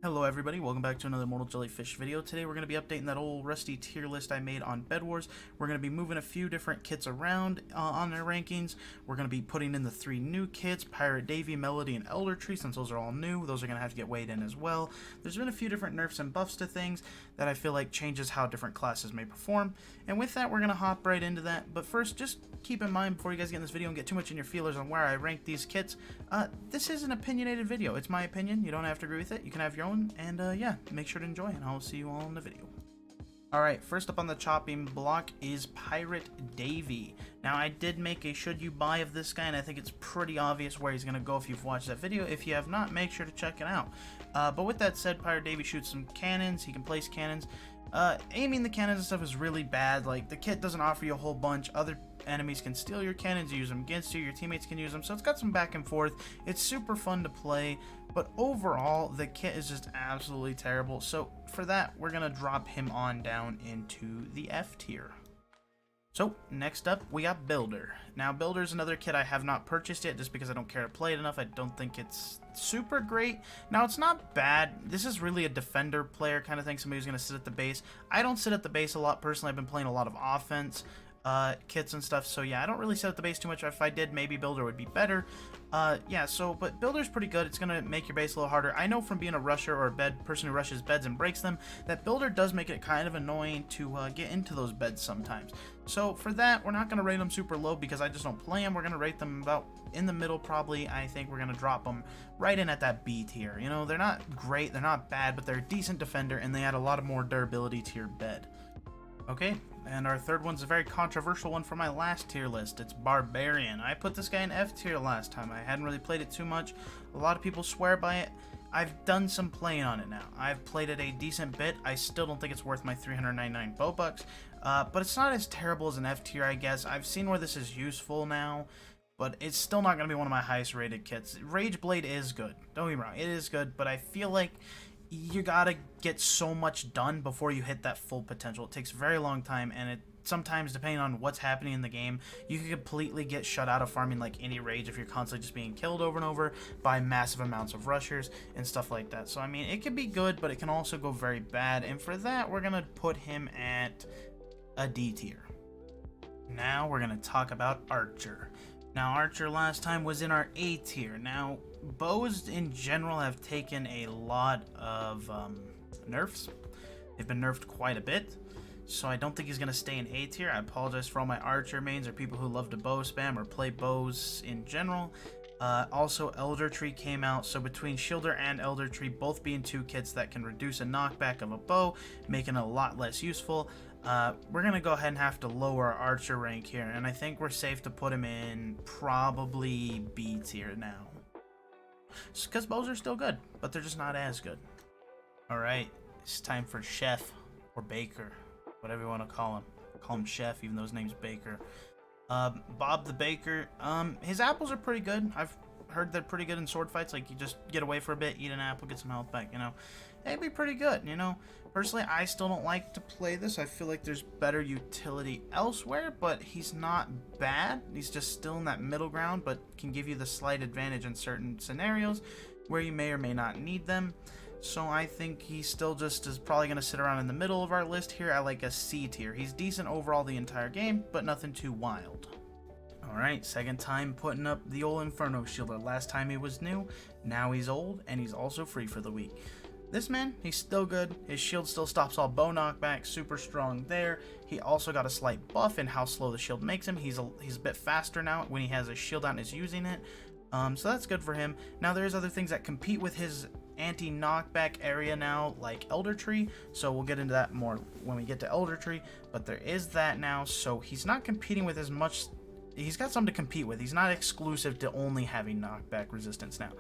Hello everybody, welcome back to another Mortal Jellyfish video. Today we're going to be updating that old rusty tier list I made on Bed Wars. We're going to be moving a few different kits around on their rankings. We're going to be putting in the 3 new kits, Pirate Davy, Melody, and ElderTree, since those are all new. Those are going to have to get weighed in as well. There's been a few different nerfs and buffs to things that I feel like changes how different classes may perform. And with that, we're going to hop right into that. But first, just keep in mind before you guys get in this video and get too much in your feelers on where I rank these kits, this is an opinionated video. It's my opinion. You don't have to agree with it. You can have your own. And yeah, make sure to enjoy, and I'll see you all in the video. Alright, first up on the chopping block is Pirate Davy. Now, I did make a should you buy of this guy, and I think it's pretty obvious where he's going to go if you've watched that video. If you have not, make sure to check it out. But with that said, Pirate Davy shoots some cannons. He can place cannons. Aiming the cannons and stuff is really bad. Like, the kit doesn't offer you a whole bunch. Other enemies can steal your cannons, use them against you, your teammates can use them, so it's got some back and forth. It's super fun to play, but overall the kit is just absolutely terrible. So for that, we're gonna drop him on down into the F tier. So next up, we got Builder. Now, Builder's another kit I have not purchased yet just because I don't care to play it enough. I don't think it's super great. Now, it's not bad. This is really a defender player kind of thing, somebody who's going to sit at the base. I don't sit at the base a lot personally. I've been playing a lot of offense kits and stuff, so yeah, I don't really sit at the base too much. If I did, maybe Builder would be better. Yeah, but Builder's pretty good. It's gonna make your base a little harder. I know from being a rusher or a person who rushes beds and breaks them, that Builder does make it kind of annoying to get into those beds sometimes. So for that, we're not gonna rate them super low because I just don't play them. We're gonna rate them about in the middle probably. I think we're gonna drop them right in at that B tier. You know, they're not great, they're not bad, but they're a decent defender and they add a lot of more durability to your bed. Okay, and our third one's a very controversial one for my last tier list. It's Barbarian. I put this guy in F tier last time. I hadn't really played it too much. A lot of people swear by it. I've done some playing on it now. I've played it a decent bit. I still don't think it's worth my 399 Bobucks, but it's not as terrible as an F tier, I guess. I've seen where this is useful now, but it's still not going to be one of my highest rated kits. Rage Blade is good. Don't get me wrong, it is good, but I feel like you gotta get so much done before you hit that full potential. It takes a very long time, and it sometimes, depending on what's happening in the game, you can completely get shut out of farming like any rage if you're constantly just being killed over and over by massive amounts of rushers and stuff like that. So I mean, it can be good, but it can also go very bad, and for that we're gonna put him at a D tier. Now we're gonna talk about Archer. Now, Archer last time was in our A tier. Now, bows in general have taken a lot of nerfs. They've been nerfed quite a bit, so I don't think he's going to stay in A tier. I apologize for all my Archer mains or people who love to bow spam or play bows in general. Also, ElderTree came out, so between Shielder and ElderTree both being 2 kits that can reduce a knockback of a bow, making it a lot less useful, we're going to go ahead and have to lower our Archer rank here, and I think we're safe to put him in probably B tier now. Because bows are still good, but they're just not as good. Alright, it's time for Chef, or Baker, whatever you want to call him. Call him Chef, even though his name's Baker. Bob the Baker, his apples are pretty good. I've heard they're pretty good in sword fights. Like, you just get away for a bit, eat an apple, get some health back, you know. They'd be pretty good, you know. Personally, I still don't like to play this. I feel like there's better utility elsewhere, but he's not bad. He's just still in that middle ground, but can give you the slight advantage in certain scenarios where you may or may not need them. So I think he still just is probably going to sit around in the middle of our list here at like a C tier. He's decent overall the entire game, but nothing too wild. Alright, second time putting up the old Inferno Shielder. Last time he was new, now he's old, and he's also free for the week. This man, he's still good. His shield still stops all bow knockback, super strong there. He also got a slight buff in how slow the shield makes him. He's a bit faster now when he has his shield out and is using it. So that's good for him. Now there's other things that compete with his anti-knockback area now, like ElderTree, so we'll get into that more when we get to ElderTree, but there is that now, so he's not competing with as much. He's got something to compete with. He's not exclusive to only having knockback resistance now.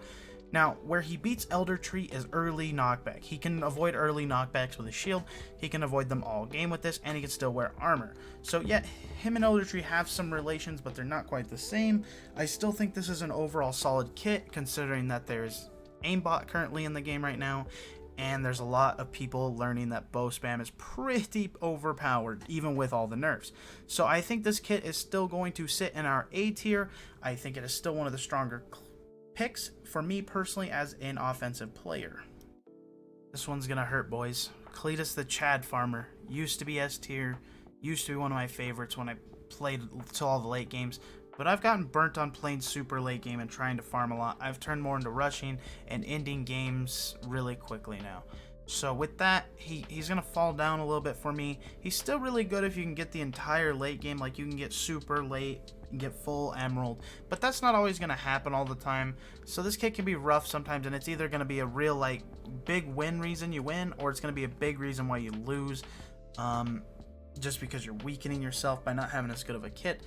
Now, where he beats ElderTree is early knockback. He can avoid early knockbacks with his shield, he can avoid them all game with this, and he can still wear armor. So yeah, him and ElderTree have some relations, but they're not quite the same. I still think this is an overall solid kit, considering that there's aimbot currently in the game right now, and there's a lot of people learning that bow spam is pretty overpowered, even with all the nerfs. So I think this kit is still going to sit in our A tier. I think it is still one of the stronger picks for me personally as an offensive player. This one's gonna hurt, boys. Cletus the Chad Farmer used to be S tier, used to be one of my favorites when I played till all the late games, but I've gotten burnt on playing super late game and trying to farm a lot. I've turned more into rushing and ending games really quickly now. So with that, he's going to fall down a little bit for me. He's still really good if you can get the entire late game, like you can get super late and get full emerald, but that's not always going to happen all the time. So this kit can be rough sometimes, and it's either going to be a real like big win reason you win, or it's going to be a big reason why you lose, just because you're weakening yourself by not having as good of a kit.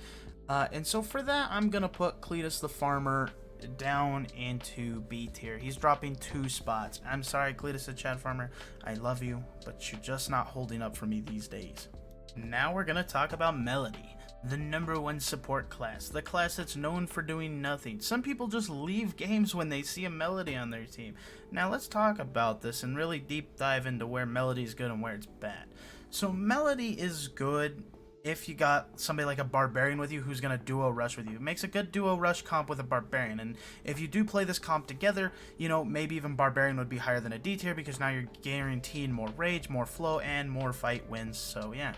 And so for that, I'm going to put Cletus the Farmer down into B tier. He's dropping 2 spots. I'm sorry, Cletus the Chad Farmer. I love you, but you're just not holding up for me these days. Now we're going to talk about Melody, the #1 support class, the class that's known for doing nothing. Some people just leave games when they see a Melody on their team. Now let's talk about this and really deep dive into where Melody is good and where it's bad. So Melody is good if you got somebody like a Barbarian with you who's going to duo rush with you. It makes a good duo rush comp with a Barbarian, and if you do play this comp together, you know, maybe even Barbarian would be higher than a D tier, because now you're guaranteed more rage, more flow, and more fight wins. So yeah.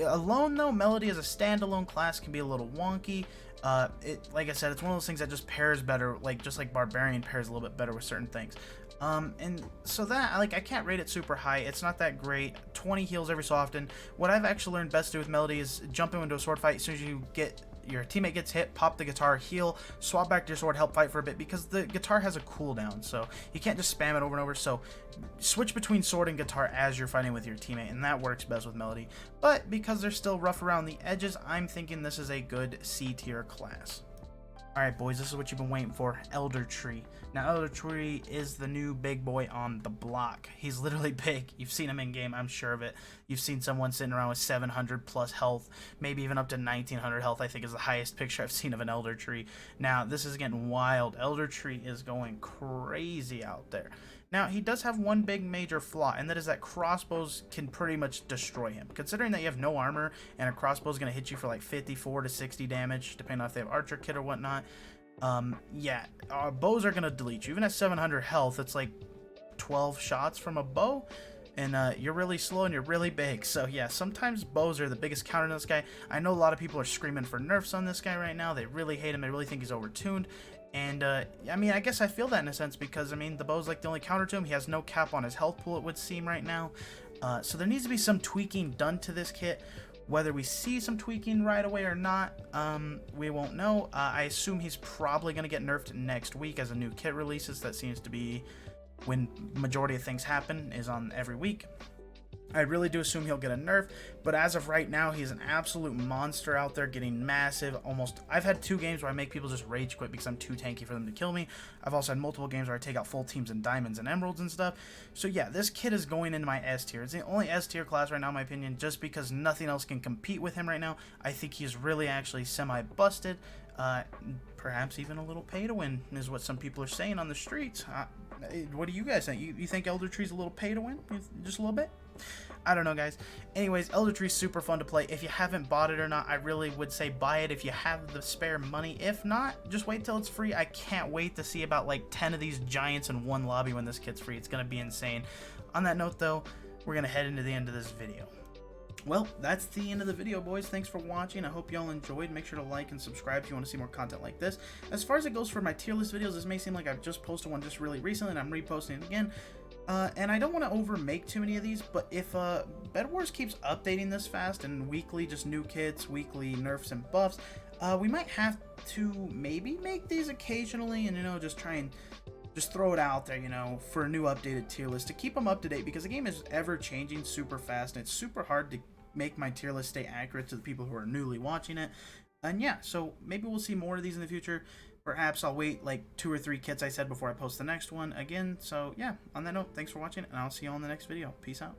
Alone though, Melody as a standalone class can be a little wonky. Like I said, it's one of those things that just pairs better, like just like Barbarian pairs a little bit better with certain things. And so that, like, I can't rate it super high. It's not that great. 20 heals every so often. What I've actually learned best to do with Melody is jump into a sword fight as soon as you get your teammate gets hit, pop the guitar, heal, swap back to your sword, help fight for a bit, because the guitar has a cooldown, so you can't just spam it over and over. So switch between sword and guitar as you're fighting with your teammate, and that works best with Melody. But because they're still rough around the edges, I'm thinking this is a good C tier class. Alright boys, this is what you've been waiting for, ElderTree. Now ElderTree is the new big boy on the block. He's literally big. You've seen him in game, I'm sure of it. You've seen someone sitting around with 700 plus health, maybe even up to 1900 health, I think is the highest picture I've seen of an ElderTree. Now this is getting wild. ElderTree is going crazy out there. Now, he does have one big major flaw, and that is that crossbows can pretty much destroy him. Considering that you have no armor, and a crossbow is going to hit you for like 54 to 60 damage, depending on if they have archer kit or whatnot, yeah, bows are going to delete you. Even at 700 health, it's like 12 shots from a bow, and you're really slow and you're really big. So yeah, sometimes bows are the biggest counter to this guy. I know a lot of people are screaming for nerfs on this guy right now. They really hate him. They really think he's overtuned. And, I mean, I guess I feel that in a sense, because, I mean, the bow's like the only counter to him. He has no cap on his health pool, it would seem, right now. So there needs to be some tweaking done to this kit. Whether we see some tweaking right away or not, we won't know. I assume he's probably going to get nerfed next week as a new kit releases. That seems to be when majority of things happen, is on every week. I really do assume he'll get a nerf, but as of right now, he's an absolute monster out there, getting massive. I've had 2 games where I make people just rage quit because I'm too tanky for them to kill me. I've also had multiple games where I take out full teams in diamonds and emeralds and stuff. So yeah, this kid is going into my S tier. It's the only S tier class right now, in my opinion, just because nothing else can compete with him right now. I think he's really actually semi-busted. Perhaps even a little pay to win is what some people are saying on the streets. What do you guys think? You think ElderTree's a little pay to win? Just a little bit? I don't know, guys. Anyways, ElderTree's super fun to play. If you haven't bought it or not, I really would say buy it if you have the spare money. If not, just wait till it's free. I can't wait to see about like 10 of these giants in one lobby when this kit's free. It's going to be insane. On that note, though, we're going to head into the end of this video. Well, that's the end of the video, boys. Thanks for watching. I hope y'all enjoyed. Make sure to like and subscribe if you want to see more content like this. As far as it goes for my tier list videos, this may seem like I've just posted one just really recently and I'm reposting it again. And I don't want to overmake too many of these, but if Bed Wars keeps updating this fast and weekly just new kits, weekly nerfs and buffs, we might have to maybe make these occasionally and, you know, just try and just throw it out there, you know, for a new updated tier list to keep them up to date, because the game is ever changing super fast and it's super hard to make my tier list stay accurate to the people who are newly watching it. And yeah, so maybe we'll see more of these in the future. Perhaps I'll wait like 2 or 3 kits I said before I post the next one again. So yeah, on that note, thanks for watching, and I'll see you all in the next video. Peace out.